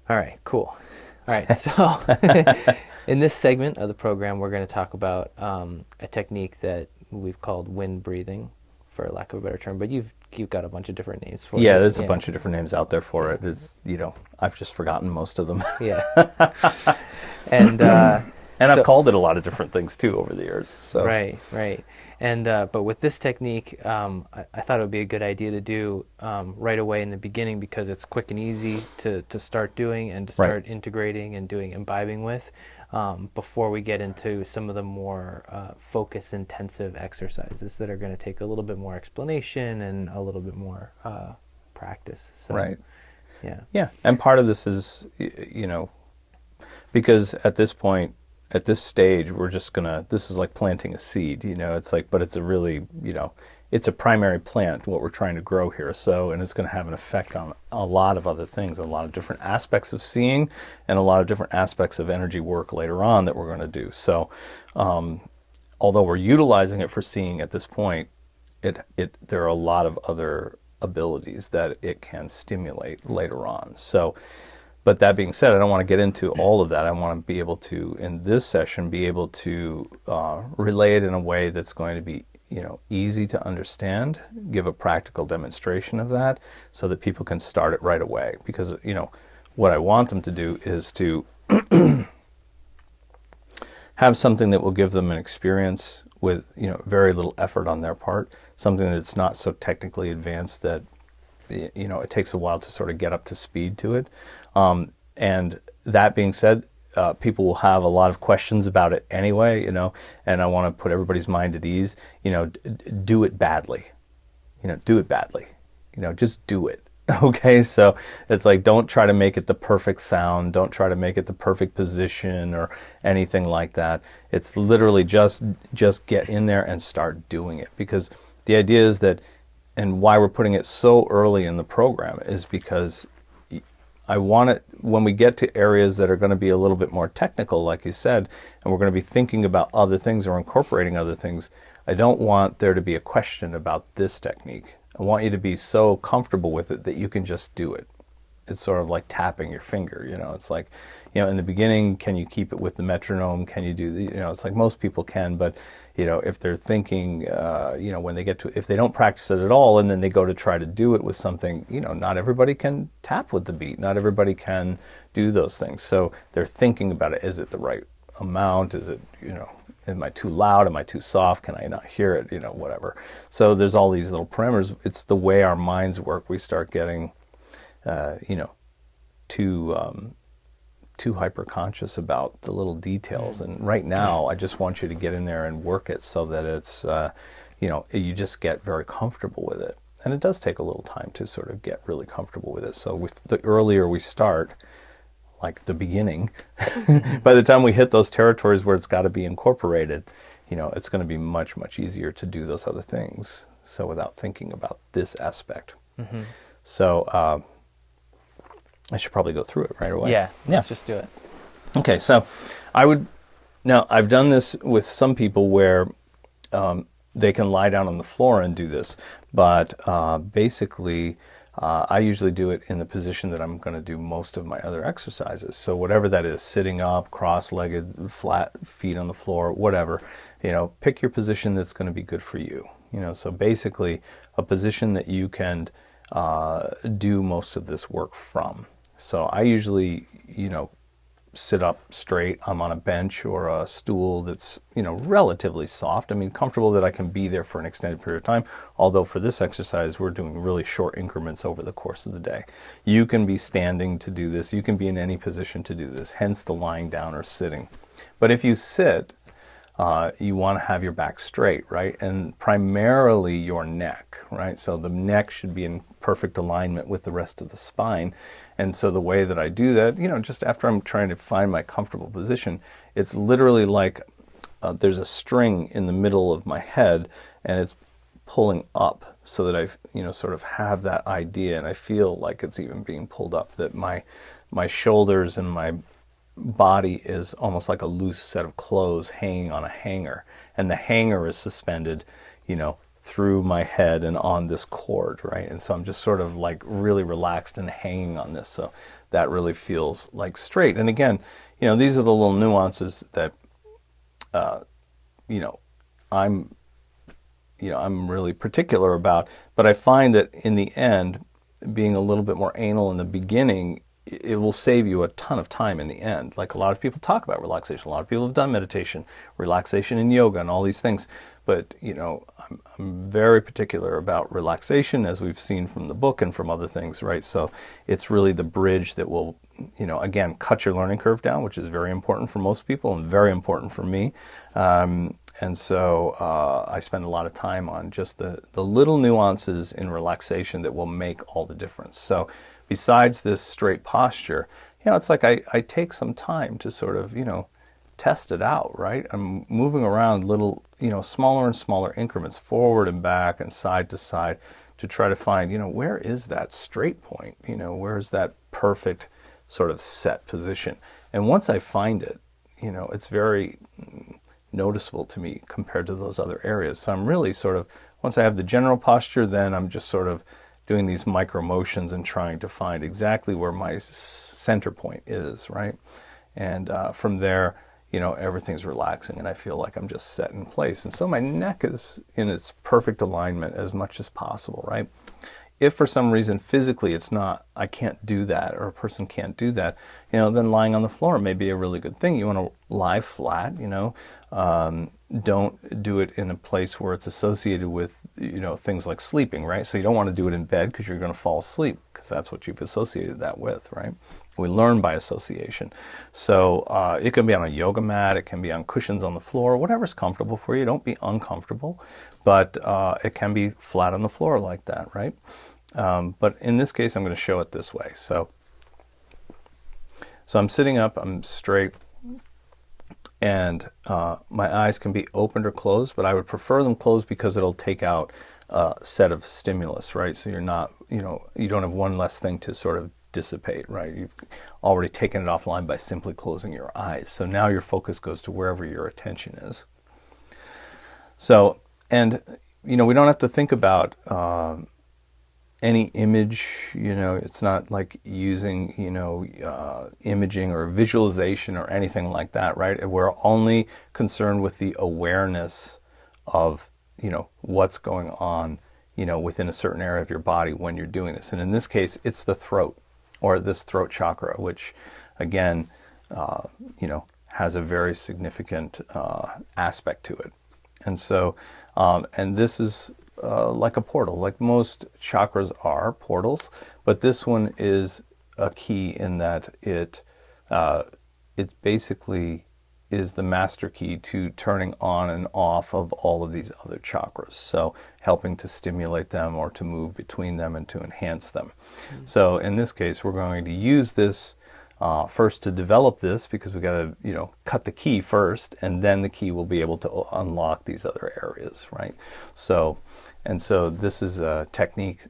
All right, cool. All right, so in this segment of the program, we're going to talk about a technique that we've called wind breathing, for lack of a better term, but you've got a bunch of different names for Yeah, it. there's a Yeah, bunch of different names out there for it. It's, I've just forgotten most of them. yeah. And And I've so, called it a lot of different things too over the years. So, right, right. And but with this technique, I thought it would be a good idea to do right away in the beginning because it's quick and easy to start doing and to right. start integrating and doing imbibing with before we get into some of the more focus intensive exercises that are going to take a little bit more explanation and a little bit more practice. So, Right. yeah. Yeah. And part of this is, because at this point, at this stage, this is like planting a seed, it's like, but it's a really, it's a primary plant, what we're trying to grow here. So, and it's going to have an effect on a lot of other things, a lot of different aspects of seeing and a lot of different aspects of energy work later on that we're going to do. So, although we're utilizing it for seeing at this point, there are a lot of other abilities that it can stimulate later on. So, but that being said, I don't want to get into all of that. I want to be able to, in this session, be able to relay it in a way that's going to be, easy to understand, give a practical demonstration of that so that people can start it right away. Because, what I want them to do is to have something that will give them an experience with, very little effort on their part, something that's not so technically advanced that, it takes a while to sort of get up to speed to it. And that being said, people will have a lot of questions about it anyway, and I want to put everybody's mind at ease, do it badly, do it badly, just do it. Okay, so it's like, don't try to make it the perfect sound, don't try to make it the perfect position or anything like that. It's literally just get in there and start doing it, because the idea is that, and why we're putting it so early in the program is because I want it, when we get to areas that are going to be a little bit more technical, like you said, and we're going to be thinking about other things or incorporating other things, I don't want there to be a question about this technique. I want you to be so comfortable with it that you can just do it. It's sort of like tapping your finger, It's like, in the beginning, can you keep it with the metronome? Can you do the, it's like most people can, but, if they're thinking, when they get to, if they don't practice it at all and then they go to try to do it with something, not everybody can tap with the beat. Not everybody can do those things. So they're thinking about it. Is it the right amount? Is it, am I too loud? Am I too soft? Can I not hear it? Whatever. So there's all these little parameters. It's the way our minds work. We start getting, too hyper conscious about the little details. And right now, I just want you to get in there and work it so that it's, you just get very comfortable with it. And it does take a little time to sort of get really comfortable with it. So the earlier we start, like the beginning, by the time we hit those territories where it's got to be incorporated, it's going to be much, much easier to do those other things. So without thinking about this aspect. Mm-hmm. So I should probably go through it right away. Yeah, let's just do it. Okay, so now I've done this with some people where they can lie down on the floor and do this, but basically I usually do it in the position that I'm going to do most of my other exercises. So whatever that is, sitting up, cross-legged, flat feet on the floor, whatever, pick your position that's going to be good for you. So basically a position that you can do most of this work from. So I usually, sit up straight. I'm on a bench or a stool that's, relatively soft. I mean, comfortable that I can be there for an extended period of time. Although for this exercise, we're doing really short increments over the course of the day. You can be standing to do this. You can be in any position to do this, hence the lying down or sitting. But if you sit, you want to have your back straight, right? And primarily your neck, right? So the neck should be in perfect alignment with the rest of the spine. And so the way that I do that, just after I'm trying to find my comfortable position, it's literally like there's a string in the middle of my head and it's pulling up so that I, sort of have that idea, and I feel like it's even being pulled up, that my shoulders and my body is almost like a loose set of clothes hanging on a hanger, and the hanger is suspended, through my head and on this chord, right? And so I'm just sort of like really relaxed and hanging on this. So that really feels like straight. And again, these are the little nuances that, I'm really particular about. But I find that in the end, being a little bit more anal in the beginning, it will save you a ton of time in the end. Like a lot of people talk about relaxation. A lot of people have done meditation, relaxation in yoga and all these things. But, I'm very particular about relaxation, as we've seen from the book and from other things, right? So it's really the bridge that will, again, cut your learning curve down, which is very important for most people and very important for me. And so I spend a lot of time on just the little nuances in relaxation that will make all the difference. So besides this straight posture, it's like I take some time to sort of, test it out, right? I'm moving around little, smaller and smaller increments, forward and back and side to side, to try to find, where is that straight point? Where is that perfect sort of set position? And once I find it, it's very noticeable to me compared to those other areas. So I'm really sort of, once I have the general posture, then I'm just sort of doing these micro motions and trying to find exactly where my center point is, right? And from there, everything's relaxing and I feel like I'm just set in place. And so my neck is in its perfect alignment as much as possible, right? If for some reason physically it's not, I can't do that, or a person can't do that, then lying on the floor may be a really good thing. You want to lie flat, don't do it in a place where it's associated with, things like sleeping, right? So you don't want to do it in bed because you're going to fall asleep, because that's what you've associated that with, right? We learn by association. So it can be on a yoga mat, it can be on cushions on the floor, whatever's comfortable for you. Don't be uncomfortable, but it can be flat on the floor like that, right? But in this case, I'm going to show it this way. So I'm sitting up, I'm straight, and my eyes can be opened or closed, but I would prefer them closed because it'll take out a set of stimulus, right? So you're not, you don't have one less thing to sort of dissipate, right? You've already taken it offline by simply closing your eyes. So now your focus goes to wherever your attention is. So, and, we don't have to think about any image, it's not like using, imaging or visualization or anything like that, right? We're only concerned with the awareness of, what's going on, within a certain area of your body when you're doing this. And in this case, it's the throat, or this throat chakra, which again, has a very significant aspect to it. And so, and this is like a portal, like most chakras are portals, but this one is a key in that it basically is the master key to turning on and off of all of these other chakras. So helping to stimulate them or to move between them and to enhance them. Mm-hmm. So in this case, we're going to use this first to develop this, because we got to, cut the key first, and then the key will be able to unlock these other areas, right? So this is a technique,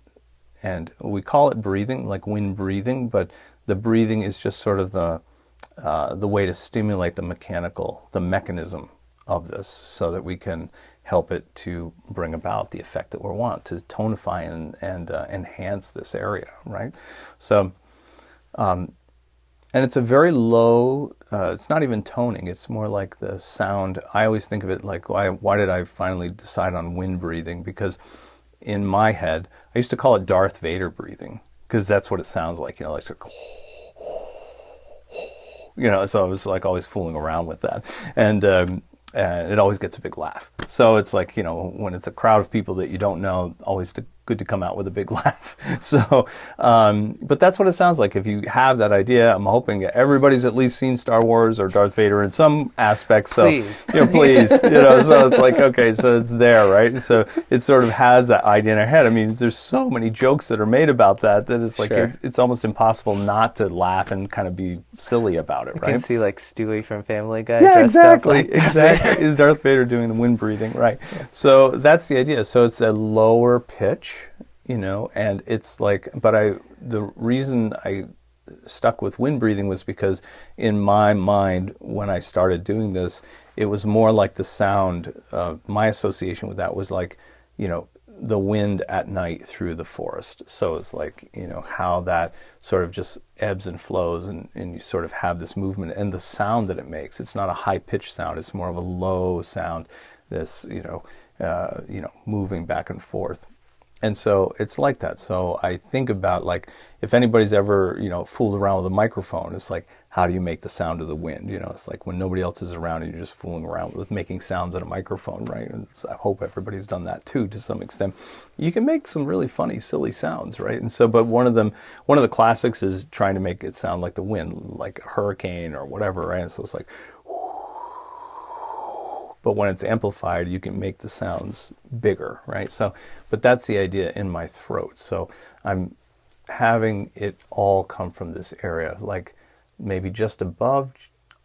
and we call it breathing, like wind breathing, but the breathing is just sort of the way to stimulate the mechanism of this, so that we can help it to bring about the effect that we want, to tonify and enhance this area, right? So, and it's a very low, it's not even toning, it's more like the sound. I always think of it like, why did I finally decide on wind breathing? Because in my head, I used to call it Darth Vader breathing, because that's what it sounds like, like so I was like always fooling around with that. And it always gets a big laugh. So it's like, when it's a crowd of people that you don't know, always good to come out with a big laugh. So, but that's what it sounds like. If you have that idea, I'm hoping that everybody's at least seen Star Wars or Darth Vader in some aspect. So, please. Please, so it's like, okay, so it's there, right? So it sort of has that idea in our head. I mean, there's so many jokes that are made about that it's like, sure. It's almost impossible not to laugh and kind of be silly about it, right? You can see like Stewie from Family Guy. Yeah, exactly. Exactly. Is Darth Vader doing the wind breathing, right? Yeah. So that's the idea. So it's a lower pitch, and it's like, but the reason I stuck with wind breathing was because in my mind, when I started doing this, it was more like the sound, my association with that was like, the wind at night through the forest. So it's like, how that sort of just ebbs and flows, and you sort of have this movement, and the sound that it makes, it's not a high-pitched sound, it's more of a low sound, this, moving back and forth. And so it's like that. So I think about, like, if anybody's ever, fooled around with a microphone, it's like, how do you make the sound of the wind? It's like when nobody else is around and you're just fooling around with making sounds on a microphone, right? And I hope everybody's done that too, to some extent. You can make some really funny, silly sounds, right? And so, but one of the classics is trying to make it sound like the wind, like a hurricane or whatever, right? And so it's like, but when it's amplified, you can make the sounds bigger, right? So, but that's the idea in my throat. So I'm having it all come from this area, like maybe just above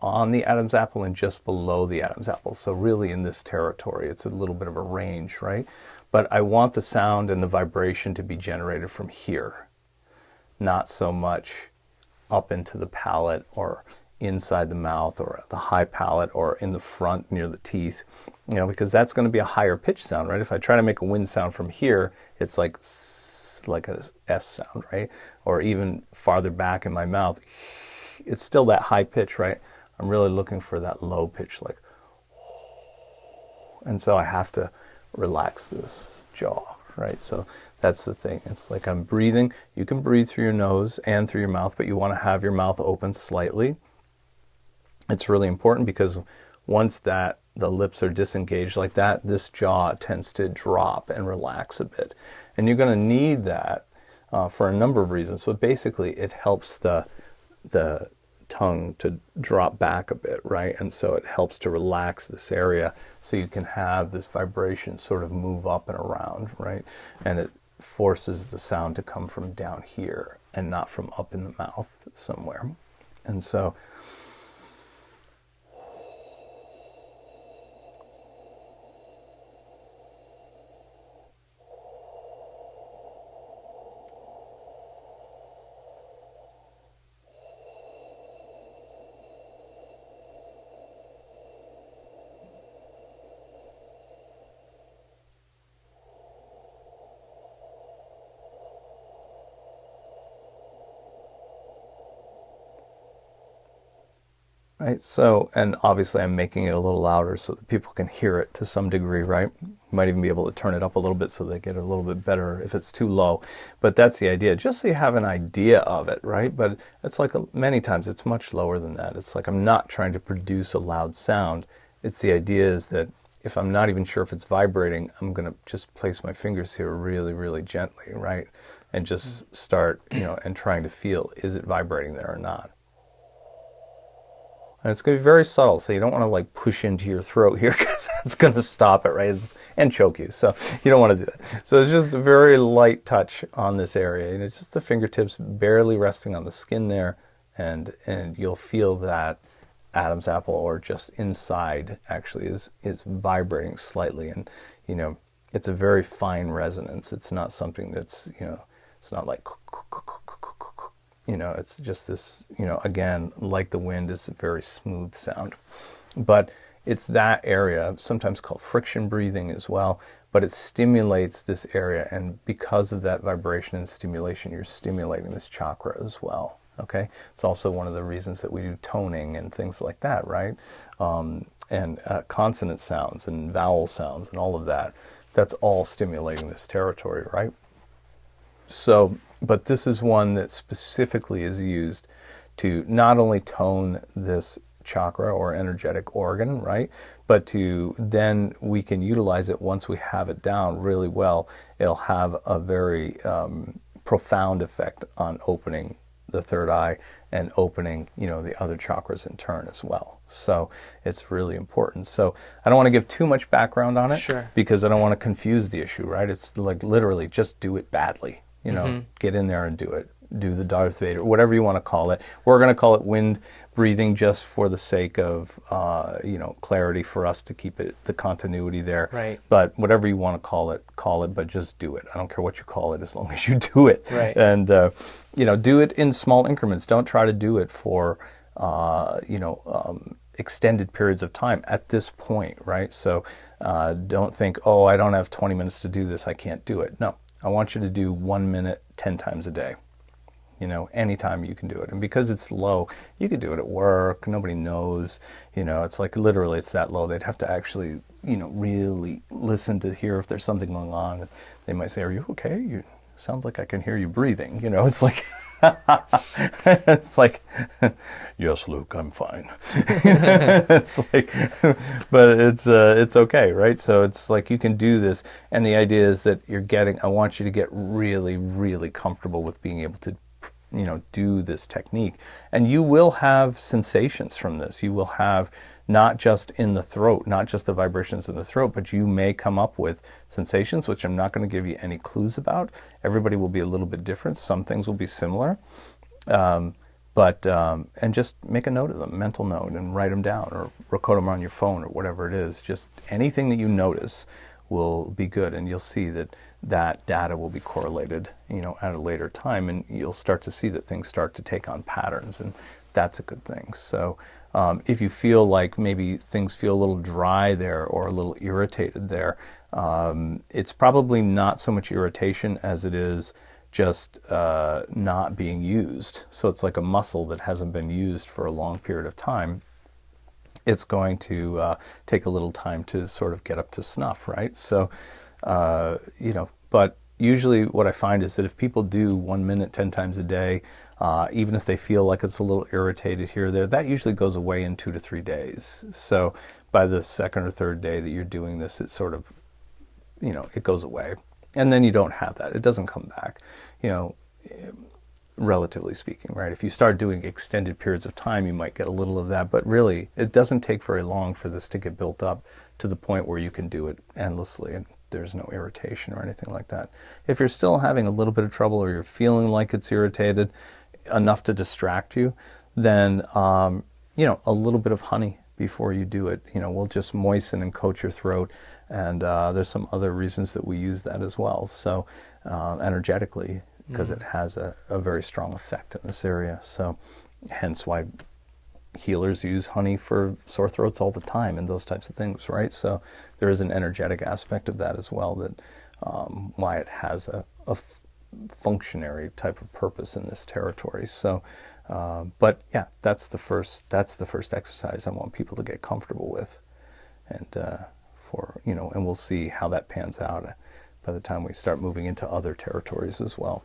on the Adam's apple and just below the Adam's apple. So really in this territory, it's a little bit of a range, right? But I want the sound and the vibration to be generated from here, not so much up into the palate or inside the mouth or at the high palate or in the front near the teeth, because that's going to be a higher pitch sound, right? If I try to make a wind sound from here, it's like a S sound, right? Or even farther back in my mouth, it's still that high pitch, right? I'm really looking for that low pitch, like, and so I have to relax this jaw, right? So that's the thing. It's like I'm breathing. You can breathe through your nose and through your mouth, but you want to have your mouth open slightly. It's really important because once that the lips are disengaged like that, this jaw tends to drop and relax a bit. And you're going to need that for a number of reasons, but basically it helps the tongue to drop back a bit, right? And so it helps to relax this area so you can have this vibration sort of move up and around, right? And it forces the sound to come from down here and not from up in the mouth somewhere. And so right, so, and obviously I'm making it a little louder so that people can hear it to some degree, right? You might even be able to turn it up a little bit so they get a little bit better if it's too low. But that's the idea, just so you have an idea of it, right? But it's like many times it's much lower than that. It's like I'm not trying to produce a loud sound. It's the idea is that if I'm not even sure if it's vibrating, I'm going to just place my fingers here really, really gently, right? And just start, and trying to feel, is it vibrating there or not? And it's going to be very subtle, so you don't want to like push into your throat here because that's going to stop it, right? And choke you, so you don't want to do that. So it's just a very light touch on this area, and it's just the fingertips barely resting on the skin there, and you'll feel that Adam's apple, or just inside, actually is vibrating slightly, and it's a very fine resonance. It's not something that's it's not like it's just this, again, like the wind, is a very smooth sound. But it's that area, sometimes called friction breathing as well, but it stimulates this area. And because of that vibration and stimulation, you're stimulating this chakra as well, okay? It's also one of the reasons that we do toning and things like that, right? And consonant sounds and vowel sounds and all of that. That's all stimulating this territory, right? So, but this is one that specifically is used to not only tone this chakra or energetic organ, right? But then we can utilize it once we have it down really well. It'll have a very profound effect on opening the third eye and opening, the other chakras in turn as well. So it's really important. So I don't want to give too much background on it, Sure. because I don't want to confuse the issue, right? It's like literally just do it badly. Get in there and do it. Do the Darth Vader, whatever you want to call it. We're going to call it wind breathing just for the sake of, clarity for us to keep the continuity there. Right. But whatever you want to call it, but just do it. I don't care what you call it as long as you do it. Right. And, do it in small increments. Don't try to do it for, extended periods of time at this point, right? So don't think, oh, I don't have 20 minutes to do this, I can't do it. No, I want you to do 1 minute 10 times a day. Anytime you can do it. And because it's low, you could do it at work, nobody knows, it's like literally it's that low. They'd have to actually, really listen to hear if there's something going on. They might say, are you okay? You sounds like I can hear you breathing. It's like, it's like, yes, Luke, I'm fine. It's like, but it's okay, right? So it's like you can do this. And the idea is that I want you to get really, really comfortable with being able to do this technique. And you will have sensations from this. You will have not just in the throat, not just the vibrations in the throat, but you may come up with sensations, which I'm not going to give you any clues about. Everybody will be a little bit different. Some things will be similar. And just make a note of them, mental note, and write them down or record them on your phone or whatever it is. Just anything that you notice will be good, and you'll see that data will be correlated, at a later time, and you'll start to see that things start to take on patterns, and that's a good thing. So if you feel like maybe things feel a little dry there or a little irritated there, it's probably not so much irritation as it is just not being used. So it's like a muscle that hasn't been used for a long period of time. It's going to take a little time to sort of get up to snuff, right? So, but usually what I find is that if people do 1 minute 10 times a day, even if they feel like it's a little irritated here or there, that usually goes away in 2 to 3 days. So by the second or third day that you're doing this, it sort of, it goes away. And then you don't have that. It doesn't come back, relatively speaking, right? If you start doing extended periods of time, you might get a little of that, but really it doesn't take very long for this to get built up to the point where you can do it endlessly and there's no irritation or anything like that. If you're still having a little bit of trouble or you're feeling like it's irritated enough to distract you, then, a little bit of honey before you do it, will just moisten and coat your throat. And there's some other reasons that we use that as well. So energetically, because it has a very strong effect in this area. So hence why healers use honey for sore throats all the time and those types of things, right? So there is an energetic aspect of that as well, that why it has a functionary type of purpose in this territory. So, but yeah, that's the first exercise I want people to get comfortable with, and and we'll see how that pans out by the time we start moving into other territories as well.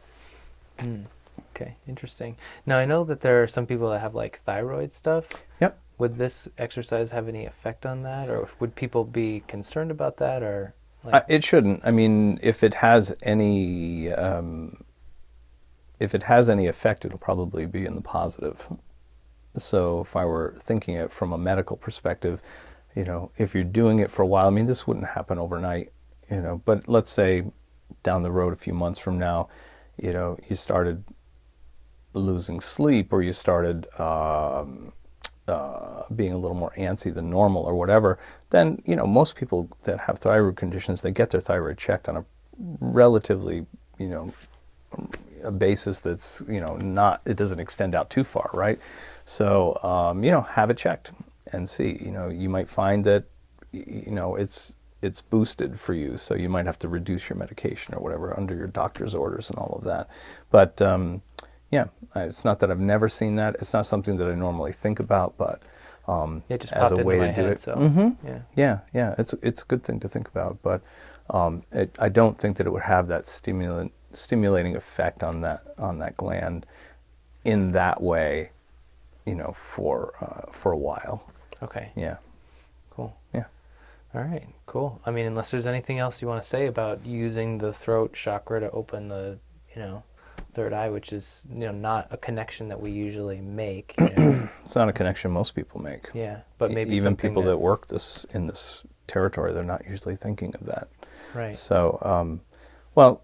Okay, interesting. Now I know that there are some people that have like thyroid stuff. Yep. Would this exercise have any effect on that, or would people be concerned about that, or? Like... It shouldn't. I mean, if it has any effect, it'll probably be in the positive. So if I were thinking it from a medical perspective, if you're doing it for a while, I mean, this wouldn't happen overnight, but let's say down the road a few months from now, you started losing sleep, or you started being a little more antsy than normal or whatever, then, most people that have thyroid conditions, they get their thyroid checked on a relatively, a basis that's, it doesn't extend out too far, right? So, have it checked and see. You might find that, it's boosted for you, so you might have to reduce your medication or whatever under your doctor's orders and all of that. But it's not that I've never seen that. It's not something that I normally think about, but it just as a way to do head, it. So, yeah, it's a good thing to think about, but I don't think that it would have that stimulating effect on that gland in that way, for a while. Okay. Yeah. Cool. Yeah. All right, cool. I mean, unless there's anything else you want to say about using the throat chakra to open the, third eye, which is, not a connection that we usually make. It's not a connection most people make. Yeah, but maybe even people that work in this territory, they're not usually thinking of that. Right. So, well,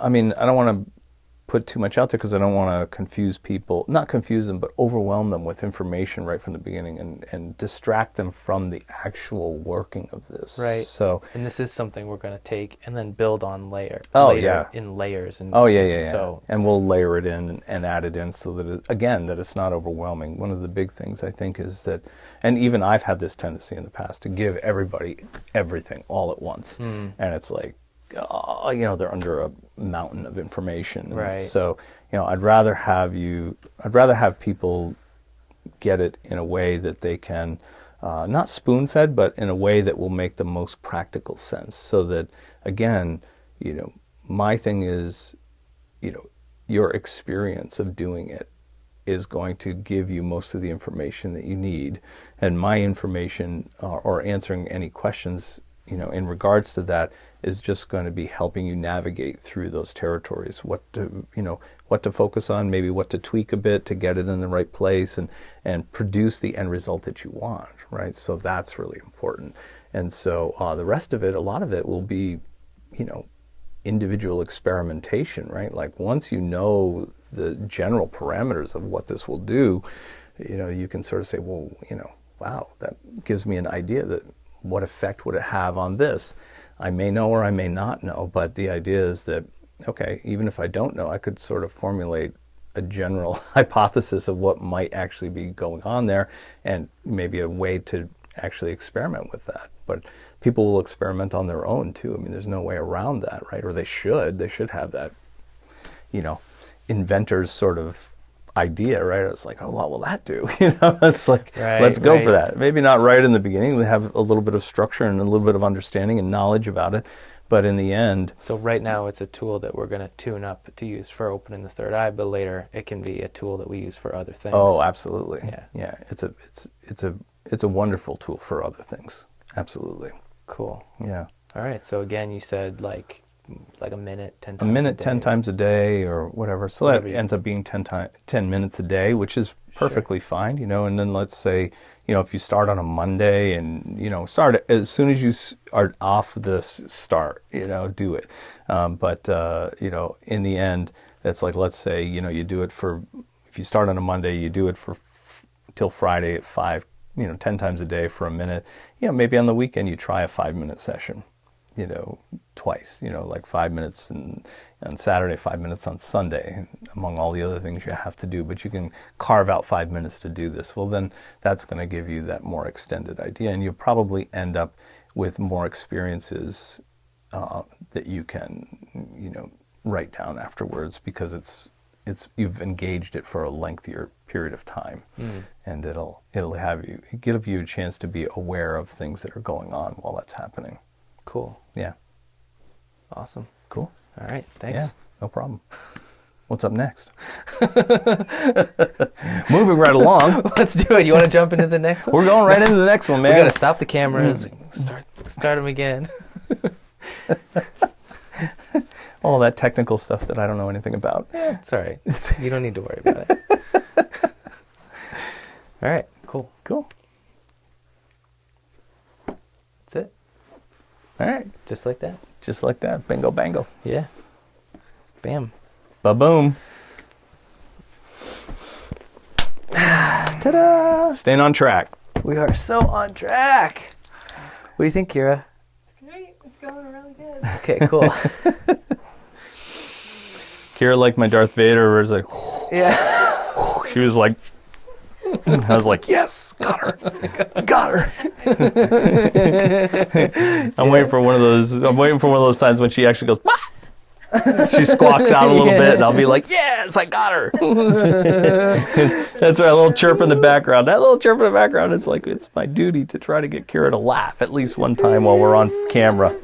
I mean, I don't want to put too much out there because I don't want to confuse people, not confuse them, but overwhelm them with information right from the beginning and distract them from the actual working of this. Right. So, and this is something we're going to take and then build on later in layers. And So, and we'll layer it in and add it in so that, that it's not overwhelming. One of the big things I think is that, and even I've had this tendency in the past to give everybody everything all at once. And it's like, they're under a mountain of information. Right. So, I'd rather have people get it in a way that they can, not spoon-fed, but in a way that will make the most practical sense. So that, again, my thing is, your experience of doing it is going to give you most of the information that you need. And my information or answering any questions, in regards to that, is just going to be helping you navigate through those territories, what to focus on, maybe what to tweak a bit to get it in the right place and produce the end result that you want, right? So that's really important. And so the rest of it, a lot of it will be, individual experimentation, right? Like once you know the general parameters of what this will do, you can sort of say, well, wow, that gives me an idea that what effect would it have on this? I may know or I may not know, but the idea is that, okay, even if I don't know, I could sort of formulate a general hypothesis of what might actually be going on there and maybe a way to actually experiment with that. But people will experiment on their own too. I mean, there's no way around that, right? Or they should have that, inventor's sort of idea, right? It's like, oh, what will that do? It's like, let's go for that. Maybe not right in the beginning. We have a little bit of structure and a little bit of understanding and knowledge about it. But in the end... So right now it's a tool that we're going to tune up to use for opening the third eye, but later it can be a tool that we use for other things. Oh, absolutely. Yeah. It's a wonderful tool for other things. Absolutely. Cool. Yeah. All right. So again, you said like a minute, 10 times a minute, a day. 10 times a day or whatever. So that ends up being 10 minutes a day, which is perfectly fine, and then let's say, if you start on a Monday and, start as soon as you are off the start, do it. But in the end, it's like, let's say, you do it if you start on a Monday, you do it till Friday at 5, 10 times a day for a minute. Maybe on the weekend you try a 5-minute session. Twice, like 5 minutes on Saturday, 5 minutes on Sunday, among all the other things you have to do, but you can carve out 5 minutes to do this. Well, then that's going to give you that more extended idea, and you'll probably end up with more experiences that you can, write down afterwards because you've engaged it for a lengthier period of time, and it'll give you a chance to be aware of things that are going on while that's happening. Cool. Yeah. Awesome. Cool. All right. Thanks. Yeah, no problem. What's up next? Moving right along. Let's do it. You want to jump into the next one? We're going right into the next one, man. We're going to stop the cameras, start them again. All that technical stuff that I don't know anything about. Yeah, it's all right. You don't need to worry about it. All right. Cool. That's it. All right. Just like that? Just like that. Bingo, bango. Yeah. Bam. Ba-boom. Ta-da! Staying on track. We are so on track. What do you think, Kira? It's great. It's going really good. Okay, cool. Kira, like my Darth Vader, was like, yeah. She was like, I was like, yes, got her. I'm waiting for one of those times when she actually goes, "What?" She squawks out a little bit, and I'll be like, yes, I got her. That's right, a little chirp in the background. That little chirp in the background is like, it's my duty to try to get Kira to laugh at least one time while we're on camera.